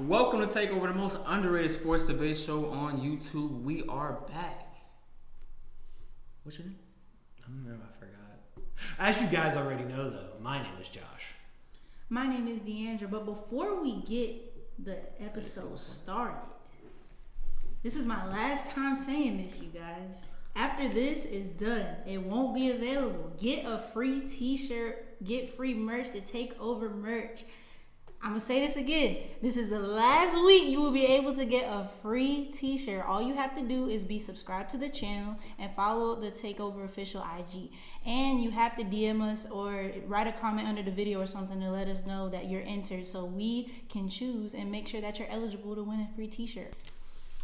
Welcome to Takeover, the most underrated sports debate show on YouTube. We are back. What's your name? I don't know, I forgot. As you guys already know, though, my name is Josh. My name is Deandra, but before we get the episode started, this is my last time saying this, you guys. After this is done, it won't be available. Get a free T-shirt, get free merch, the Takeover merch. I'm going to say this again. This is the last week you will be able to get a free T-shirt. All you have to do is be subscribed to the channel and follow the Takeover official IG. And you have to DM us or write a comment under the video or something to let us know that you're entered so we can choose and make sure that you're eligible to win a free T-shirt.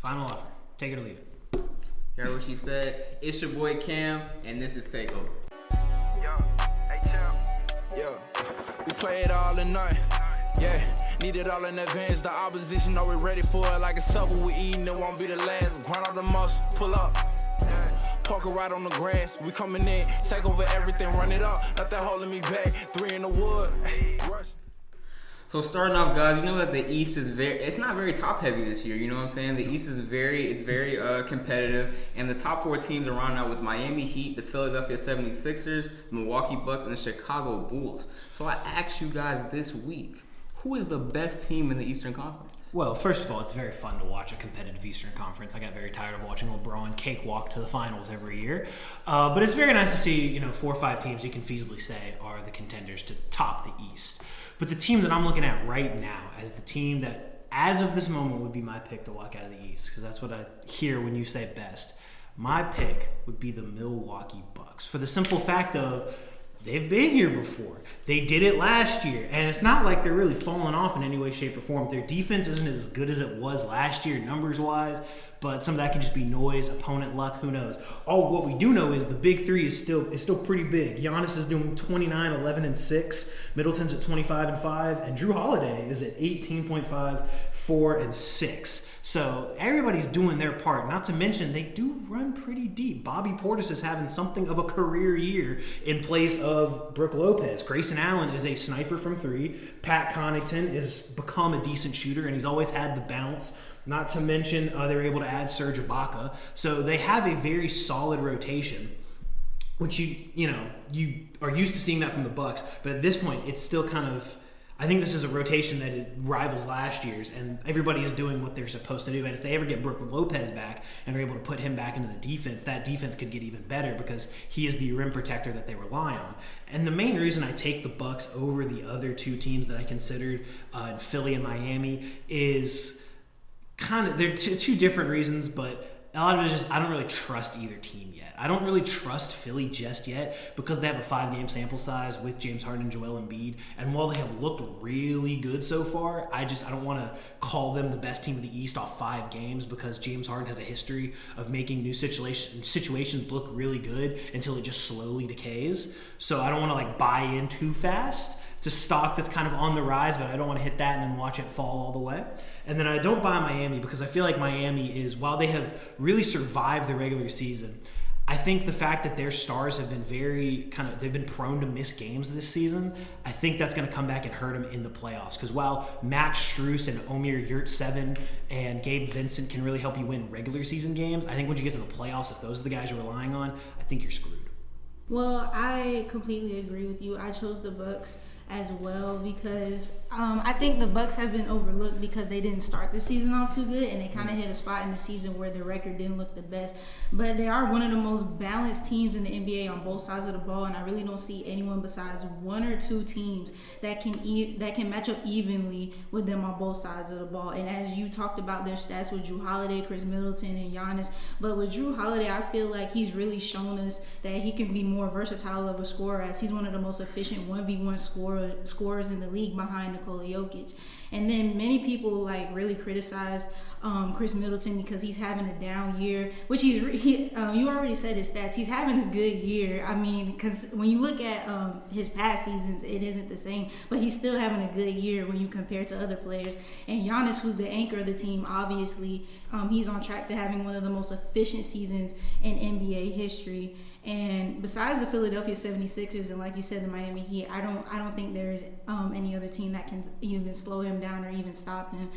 Final offer. Take it or leave it. You heard what she said? It's your boy Cam, and this is Takeover. Yo, hey champ. Yo, we play it all in night. Yeah, need it all in advance. The opposition know we're ready for it. Like a supper we eating, it won't be the last. Grind all the muscle, pull up. Parker right on the grass. We coming in, take over everything, run it up. Not that holding me back. 3 in the wood. Rush. So starting off, guys, you know that the East is it's not very top heavy this year, you know what I'm saying? The East is very competitive, and the top 4 teams are rounded out with Miami Heat, the Philadelphia 76ers, the Milwaukee Bucks, and the Chicago Bulls. So I asked you guys this week, who is the best team in the Eastern Conference? Well, first of all, it's very fun to watch a competitive Eastern Conference. I got very tired of watching LeBron cakewalk to the finals every year. But it's very nice to see, 4 or 5 teams you can feasibly say are the contenders to top the East. But the team that I'm looking at right now as the team that, as of this moment, would be my pick to walk out of the East, because that's what I hear when you say best. My pick would be the Milwaukee Bucks, for the simple fact of they've been here before. They did it last year, and it's not like they're really falling off in any way, shape, or form. Their defense isn't as good as it was last year, numbers-wise, but some of that can just be noise, opponent luck, who knows. All what we do know is the big three is still pretty big. Giannis is doing 29, 11, and 6. Middleton's at 25 and 5, and Drew Holiday is at 18.5, 4, and 6. So everybody's doing their part. Not to mention, they do run pretty deep. Bobby Portis is having something of a career year in place of Brook Lopez. Grayson Allen is a sniper from 3. Pat Connaughton has become a decent shooter, and he's always had the bounce. Not to mention, they were able to add Serge Ibaka. So they have a very solid rotation, which you are used to seeing that from the Bucks. But at this point, it's still kind of, I think this is a rotation that it rivals last year's, and everybody is doing what they're supposed to do. And if they ever get Brook Lopez back and are able to put him back into the defense, that defense could get even better because he is the rim protector that they rely on. And the main reason I take the Bucks over the other 2 teams that I considered in Philly and Miami is they're two different reasons, but a lot of it is just I don't really trust either team yet. I don't really trust Philly just yet because they have a 5-game sample size with James Harden and Joel Embiid. And while they have looked really good so far, I don't want to call them the best team in the East off 5 games because James Harden has a history of making new situations look really good until it just slowly decays. So I don't want to buy in too fast. It's a stock that's kind of on the rise, but I don't want to hit that and then watch it fall all the way. And then I don't buy Miami because I feel like Miami is, while they have really survived the regular season, I think the fact that their stars have been they've been prone to miss games this season, I think that's going to come back and hurt them in the playoffs. Because while Max Strus and Omer Yurtseven and Gabe Vincent can really help you win regular season games, I think once you get to the playoffs, if those are the guys you're relying on, I think you're screwed. Well, I completely agree with you. I chose the Bucks as well because I think the Bucks have been overlooked because they didn't start the season off too good and they kind of hit a spot in the season where their record didn't look the best. But they are one of the most balanced teams in the NBA on both sides of the ball, and I really don't see anyone besides 1 or 2 teams that can match up evenly with them on both sides of the ball. And as you talked about their stats with Drew Holiday, Chris Middleton, and Giannis, but with Drew Holiday, I feel like he's really shown us that he can be more versatile of a scorer, as he's one of the most efficient 1v1 scorers in the league behind Nikola Jokic. And then many people really criticize Chris Middleton because he's having a down year, which you already said his stats. He's having a good year. I mean, because when you look at his past seasons, it isn't the same, but he's still having a good year when you compare to other players. And Giannis, who's the anchor of the team, obviously, he's on track to having one of the most efficient seasons in NBA history. And besides the Philadelphia 76ers and, like you said, the Miami Heat, I don't think there's any other team that can even slow him down or even stop him.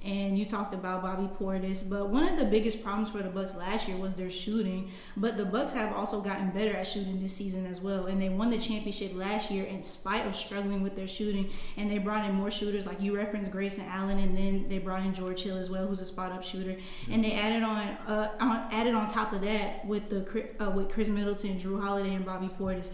And you talked about Bobby Portis, but one of the biggest problems for the Bucks last year was their shooting. But the Bucks have also gotten better at shooting this season as well, and they won the championship last year in spite of struggling with their shooting. And they brought in more shooters, like you referenced Grayson Allen, and then they brought in George Hill as well, who's a spot-up shooter. And they added on top of that with Chris Middleton, Drew Holiday, and Bobby Portis.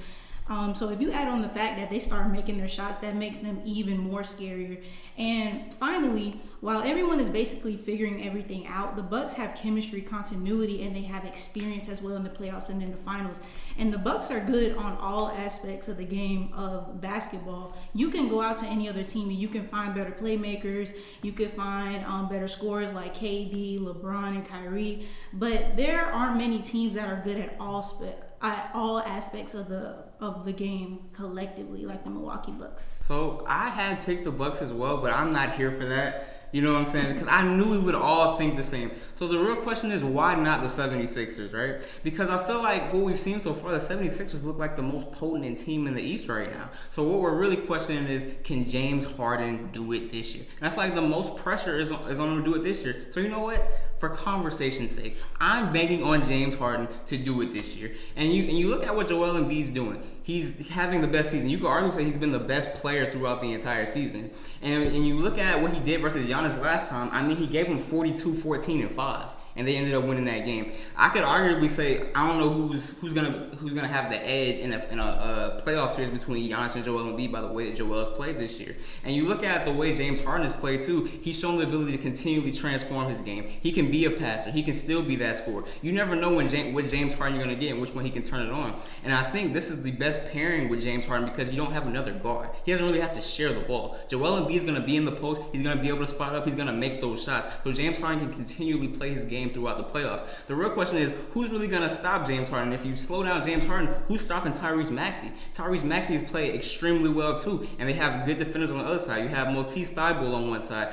So if you add on the fact that they start making their shots, that makes them even more scarier. And finally, while everyone is basically figuring everything out, the Bucks have chemistry, continuity, and they have experience as well in the playoffs and in the finals. And the Bucks are good on all aspects of the game of basketball. You can go out to any other team and you can find better playmakers. You can find better scorers like KD, LeBron, and Kyrie. But there aren't many teams that are good at all aspects of the game collectively, like the Milwaukee Bucks. So I had picked the Bucks as well, but I'm not here for that. You know what I'm saying? Because I knew we would all think the same. So the real question is, why not the 76ers, right? Because I feel like what we've seen so far, the 76ers look like the most potent team in the East right now. So what we're really questioning is, can James Harden do it this year? And I feel like the most pressure is on him to do it this year. So you know what? For conversation's sake, I'm banking on James Harden to do it this year. And you look at what Joel Embiid's doing. He's having the best season. You could argue say he's been the best player throughout the entire season. And you look at what he did versus Giannis last time. I mean, he gave him 42, 14, and 5. And they ended up winning that game. I could arguably say I don't know who's gonna have the edge in a playoff series between Giannis and Joel Embiid by the way that Joel played this year. And you look at the way James Harden has played too. He's shown the ability to continually transform his game. He can be a passer. He can still be that scorer. You never know what James Harden you're gonna get and which one he can turn it on. And I think this is the best pairing with James Harden because you don't have another guard. He doesn't really have to share the ball. Joel Embiid is gonna be in the post. He's gonna be able to spot up. He's gonna make those shots. So James Harden can continually play his game throughout the playoffs. The real question is, who's really going to stop James Harden? If you slow down James Harden, who's stopping Tyrese Maxey? Tyrese Maxey has played extremely well too, and they have good defenders on the other side. You have Matisse Thybulle on one side.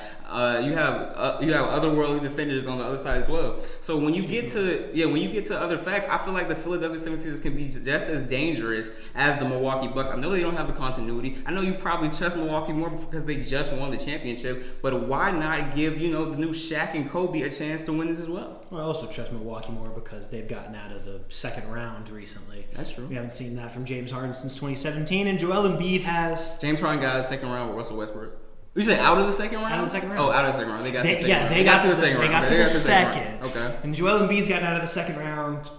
You have otherworldly defenders on the other side as well. So when you get to other facts, I feel like the Philadelphia 76ers can be just as dangerous as the Milwaukee Bucks. I know they don't have the continuity. I know you probably trust Milwaukee more because they just won the championship, but why not give the new Shaq and Kobe a chance to win this as well? Well, I also trust Milwaukee more because they've gotten out of the second round recently. That's true. We haven't seen that from James Harden since 2017, and Joel Embiid has. James Harden got out of the second round with Russell Westbrook. You said out of the second round? Out of the second round. Oh, out of the second round. They got to the second round. They got to the second round. They got to the second. Okay. And Joel Embiid's gotten out of the second round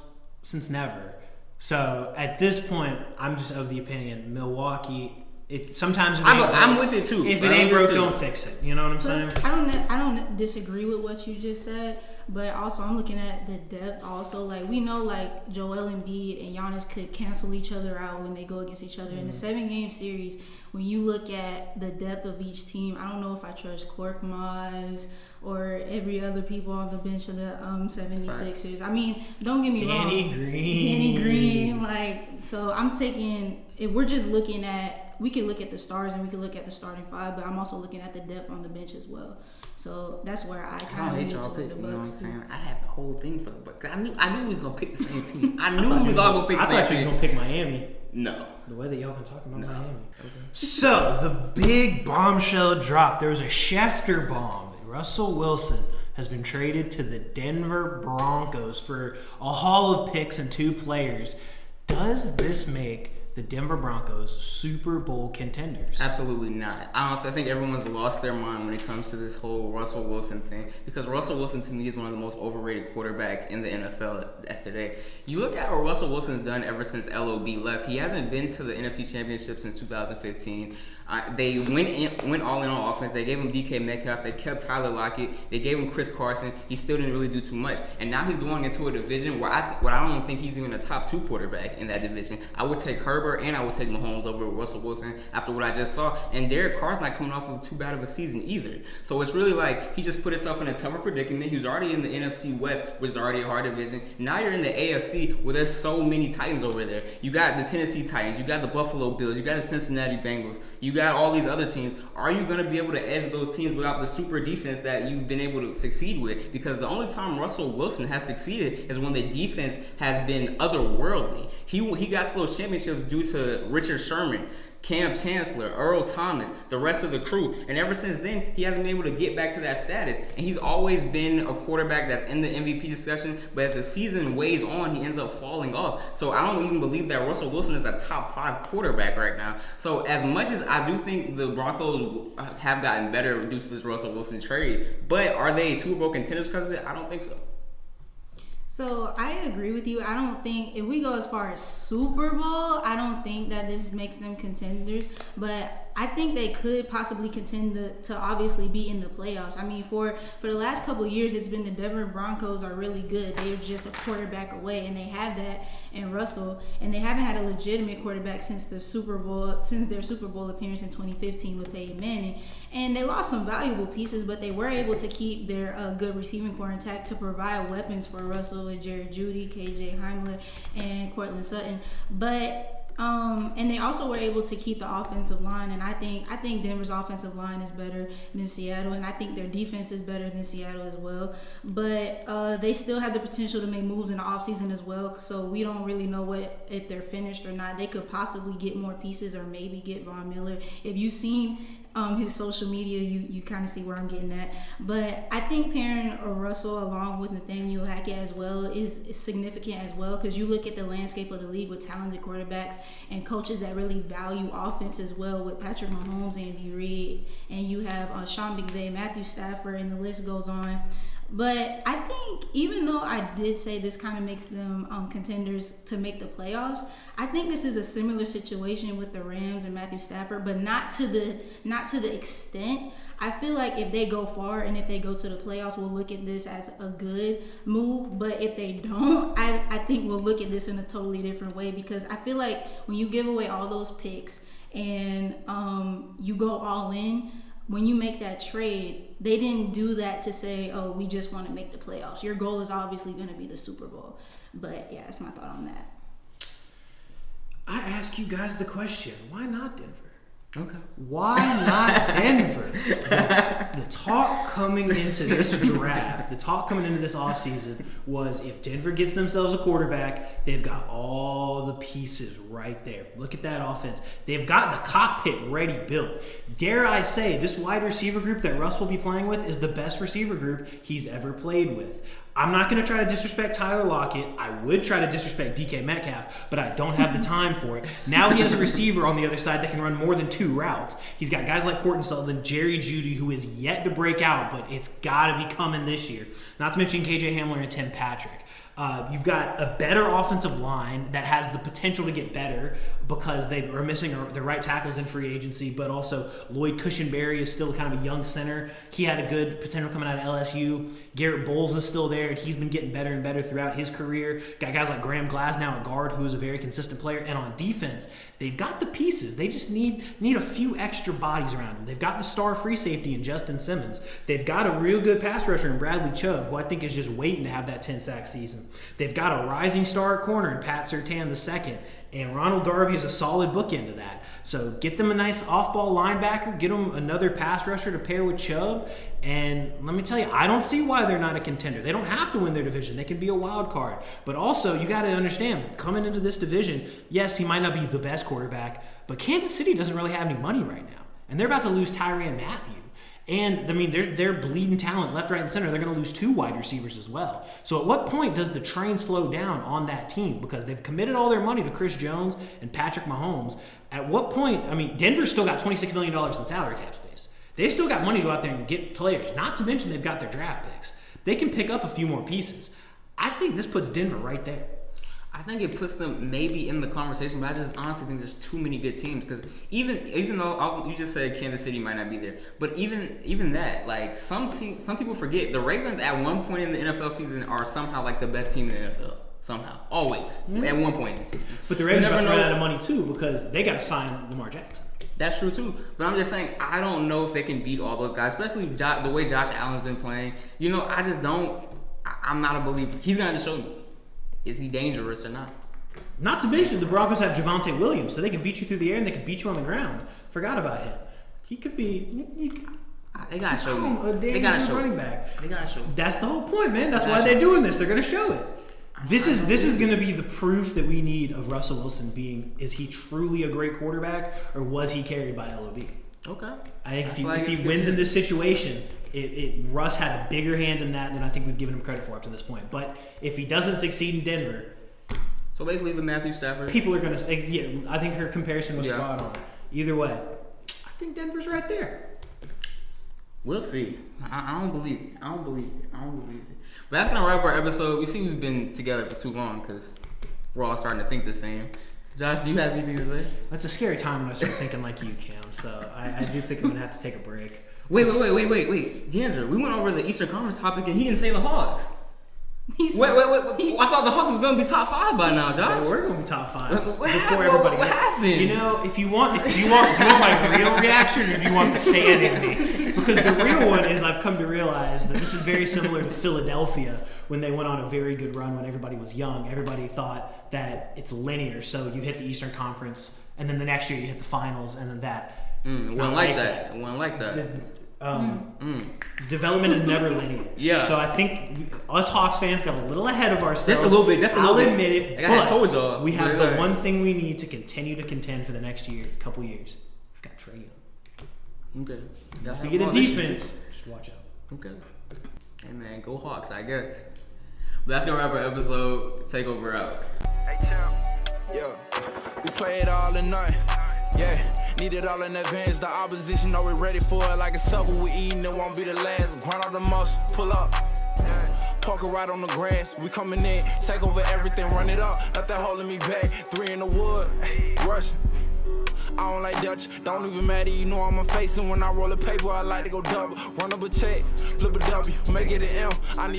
since never. So at this point, I'm just of the opinion Milwaukee. Sometimes I'm with it too. If it ain't broke, don't fix it. You know what I'm saying? I don't disagree with what you just said, but also I'm looking at the depth. Also, like we know, like Joel Embiid and Giannis could cancel each other out when they go against each other in the 7-game series. When you look at the depth of each team, I don't know if I trust Korkmaz or every other people on the bench of the 76ers. I mean, don't get me wrong. Danny Green. Like, so I'm taking. If we're just looking at. We can look at the stars and we can look at the starting five, but I'm also looking at the depth on the bench as well. So that's where I kind of lean to the Bucks. You know what I'm saying? I had the whole thing for the Bucks. I knew we was gonna pick the same team. I knew we was all gonna pick the same team. I thought you was gonna pick Miami. No. The way that y'all been talking about Miami. Okay. So the big bombshell drop. There was a Schefter bomb. Russell Wilson has been traded to the Denver Broncos for a haul of picks and 2 players. Does this make the Denver Broncos Super Bowl contenders? Absolutely not. I think everyone's lost their mind when it comes to this whole Russell Wilson thing, because Russell Wilson to me is one of the most overrated quarterbacks in the NFL as today. You look at what Russell Wilson's done ever since LOB left. He hasn't been to the NFC Championship since 2015. They went all in on offense. They gave him DK Metcalf. They kept Tyler Lockett. They gave him Chris Carson. He still didn't really do too much. And now he's going into a division where I don't think he's even a top 2 quarterback in that division. I would take Herbert Herbert, and I would take Mahomes over Russell Wilson after what I just saw. And Derek Carr's not coming off of too bad of a season either. So it's really like he just put himself in a tougher predicament. He was already in the NFC West, which is already a hard division. Now you're in the AFC where there's so many Titans over there. You got the Tennessee Titans, you got the Buffalo Bills, you got the Cincinnati Bengals, you got all these other teams. Are you going to be able to edge those teams without the super defense that you've been able to succeed with? Because the only time Russell Wilson has succeeded is when the defense has been otherworldly. He got to those championships due to Richard Sherman, Cam Chancellor, Earl Thomas, the rest of the crew. And ever since then, he hasn't been able to get back to that status. And he's always been a quarterback that's in the MVP discussion, but as the season weighs on, he ends up falling off. So I don't even believe that Russell Wilson is a top 5 quarterback right now. So as much as I do think the Broncos have gotten better due to this Russell Wilson trade, but are they Super Bowl contenders because of it? I don't think so. So I agree with you. I don't think if we go as far as Super Bowl, I don't think that this makes them contenders. But I think they could possibly contend to obviously be in the playoffs. I mean, for the last couple of years, it's been the Denver Broncos are really good. They're just a quarterback away, and they have that in Russell. And they haven't had a legitimate quarterback since their Super Bowl appearance in 2015 with Peyton Manning. And they lost some valuable pieces, but they were able to keep their good receiving core intact to provide weapons for Russell with Jerry Jeudy, KJ Heimler, and Cortland Sutton. But and they also were able to keep the offensive line, and I think Denver's offensive line is better than Seattle, and I think their defense is better than Seattle as well. But they still have the potential to make moves in the offseason as well, so we don't really know if they're finished or not. They could possibly get more pieces or maybe get Von Miller. If you've seen his social media, you kind of see where I'm getting at. But I think pairing Russell along with Nathaniel Hackett as well is significant as well, because you look at the landscape of the league with talented quarterbacks and coaches that really value offense as well, with Patrick Mahomes, Andy Reid, and you have Sean McVay, Matthew Stafford, and the list goes on. But I think even though I did say this kind of makes them contenders to make the playoffs, I think this is a similar situation with the Rams and Matthew Stafford, but not to the extent. I feel like if they go far and if they go to the playoffs, we'll look at this as a good move. But if they don't, I think we'll look at this in a totally different way, because I feel like when you give away all those picks and you go all in, when you make that trade, they didn't do that to say, oh, we just want to make the playoffs. Your goal is obviously going to be the Super Bowl. But yeah, that's my thought on that. I ask you guys the question, why not Denver? Okay. Why not Denver? The talk coming into this draft, the talk coming into this offseason was if Denver gets themselves a quarterback, they've got all the pieces right there. Look at that offense. They've got the cockpit ready built. Dare I say, this wide receiver group that Russ will be playing with is the best receiver group he's ever played with. I'm not going to try to disrespect Tyler Lockett. I would try to disrespect DK Metcalf, but I don't have the time for it. Now he has a receiver on the other side that can run more than 2 routes. He's got guys like Cortland Sutton, Jerry Jeudy, who is yet to break out, but it's got to be coming this year. Not to mention KJ Hamler and Tim Patrick. You've got a better offensive line that has the potential to get better because they are missing their right tackles in free agency, but also Lloyd Cushenberry is still kind of a young center. He had a good potential coming out of LSU. Garrett Bowles is still there, and he's been getting better and better throughout his career. Got guys like Graham Glasnow at guard, who is a very consistent player. And on defense, they've got the pieces. They just need a few extra bodies around them. They've got the star free safety in Justin Simmons. They've got a real good pass rusher in Bradley Chubb, who I think is just waiting to have that 10-sack season. They've got a rising star at corner in Pat Surtain II, and Ronald Darby is a solid bookend to that. So get them a nice off-ball linebacker, get them another pass rusher to pair with Chubb, and let me tell you, I don't see why they're not a contender. They don't have to win their division. They can be a wild card. But also, you got to understand, coming into this division, yes, he might not be the best quarterback, but Kansas City doesn't really have any money right now. And they're about to lose Tyrann Mathieu. And, I mean, they're bleeding talent left, right, and center. They're going to lose 2 wide receivers as well. So at what point does the train slow down on that team? Because they've committed all their money to Chris Jones and Patrick Mahomes. At what point, I mean, Denver's still got $26 million in salary cap space. They've still got money to go out there and get players. Not to mention they've got their draft picks. They can pick up a few more pieces. I think this puts Denver right there. I think it puts them maybe in the conversation, but I just honestly think there's too many good teams. Because even though you just said Kansas City might not be there, but even that, like some people forget the Ravens at one point in the NFL season are somehow like the best team in the NFL. somehow, always at one point in the season. But the Ravens about to run out of money too because they got to sign Lamar Jackson. That's true too, but I'm just saying I don't know if they can beat all those guys, especially the way Josh Allen's been playing. You know, I just don't. I'm not a believer. He's gonna show me, is he dangerous or not? Not to mention the Broncos have Javonte Williams, so they can beat you through the air and they can beat you on the ground. Forgot about him. He could be. They gotta show me. They gotta show running back. They gotta show me. That's the whole point, man. That's why they're doing this. They're gonna show it. This is going to be the proof that we need of Russell Wilson being, is he truly a great quarterback or was he carried by LOB? Okay. I think if he wins in this situation, Russ had a bigger hand in that than I think we've given him credit for up to this point. But if he doesn't succeed in Denver, so basically the Matthew Stafford, people are going to say, yeah, I think her comparison was spot on. Either way, I think Denver's right there. We'll see. I don't believe it. I don't believe it. But that's going to wrap our episode. We see we've been together for too long because we're all starting to think the same. Josh, do you have anything to say? It's a scary time when I start thinking like you, Cam. So I do think I'm going to have to take a break. Wait. DeAndre, we went over the Eastern Conference topic and he didn't say the Hawks. Wait. I thought the Hawks was going to be top 5 by now, Josh. We're going to be top 5 what before everybody. What happened? You know, do you want my real reaction or do you want the fan in me? Because the real one is I've come to realize that this is very similar to Philadelphia when they went on a very good run when everybody was young. Everybody thought that it's linear, so you hit the Eastern Conference and then the next year you hit the finals and then that. It wasn't like that. It wasn't like that. Development is never linear. Yeah. So I think us Hawks fans got a little ahead of ourselves. Just a little bit. I'll admit it. I told y'all. We have the one thing we need to continue to contend for the next couple years. We've got Trae Young. Okay. If we get a defense, just watch out. Okay. Hey man, go Hawks, I guess. But that's gonna wrap our episode. Takeover out. Hey champ, yeah, we play it all in night. Yeah, need it all in advance. The opposition know we're ready for it. Like a supper we eating, it won't be the last. Grind out the muscle, pull up. Parker right on the grass. We coming in, take over everything, run it up. Not that holding me back. 3 in the wood, rushing. I don't like Dutch, don't even matter, you know I'm a facing. When I roll a paper, I like to go double. Run up a check, flip a W, make it an M. I need